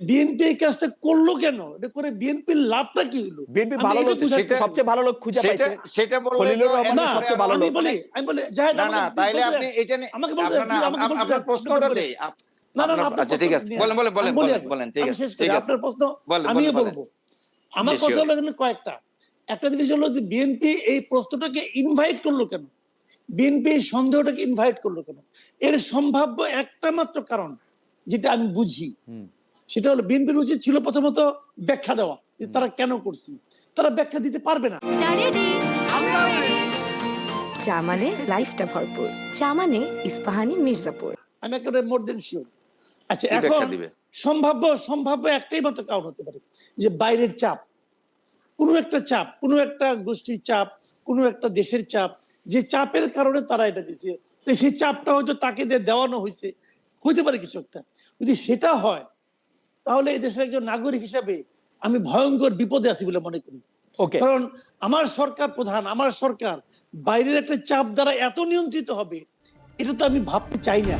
BNP এই কাজটা করলো কেন? এটা করে বিএনপির লাভটা কি হলো? বিএনপি আমি ভালো এটা লোক, বুঝাতে সবচেয়ে ভালো লোক খুঁজে সেটা পাইছে সেটা বললে খলিলুর তো রহমান না, এরপরে সবচেয়ে ভালো আমি লোক। বলি জাহেদ না আমাকে তাইলে বলতে আপনি দেন। এটা আমাকে বলতে আপনার দেন, না আমাকে বলতে আপনার দেন, প্রশ্নটা আপনি দেই না, আপনার আপনার আচ্ছা ঠিক আছে প্রশ্নটা নিয়ে বলেন বলেন আমি বলেন বলি বলেন এখন। বলেন ঠিক আমি আছে শেষ করি। ঠিক আছে আপনার প্রশ্ন বলেন আমিও বলেন বলবো। আমার জি কথা শিওর হলো এখানে কয়েকটা। একটা জিনিস হলো যে বিএনপি এই প্রশ্নটাকে ইনভাইট করলো কেন? বিএনপি এই সন্দেহটাকে ইনভাইট করলো কেন? এর সম্ভাব্য একটা মাত্র কারণ যেটা আমি বুঝি, সেটা হলো বিএনপির উচিত ছিল প্রথমত ব্যাখ্যা দেওয়া যে তারা কেন করছে। তারা ব্যাখ্যা দিতে পারবে না। চা মানে লাইফটা ভরপুর, চা মানে ইস্পাহানি মির্জাপুর। আমি একেবারে মোর দেন শিওর। আচ্ছা, কি এখন ব্যাখ্যা দিবে সম্ভাব্য একটাই মাত্র কারণ হতে পারে যে বাইরের চাপ, কোনো একটা চাপ, কোনো একটা গোষ্ঠীর চাপ, কোনো একটা দেশের চাপ, যে চাপের কারণে তারা এটা দিচ্ছে। তো সেই চাপটা হয়তো তাকে দেওয়ানো হয়েছে, হইতে পারে কিছু একটা। যদি সেটা হয় তাহলে এই দেশের একজন নাগরিক হিসাবে আমি ভয়ঙ্কর বিপদে আছি বলে মনে করি। ওকে, কারণ আমার সরকার প্রধান, আমার সরকার বাইরের একটা চাপ দ্বারা এত নিয়ন্ত্রিত হবে, এটা তো আমি ভাবতে চাই না।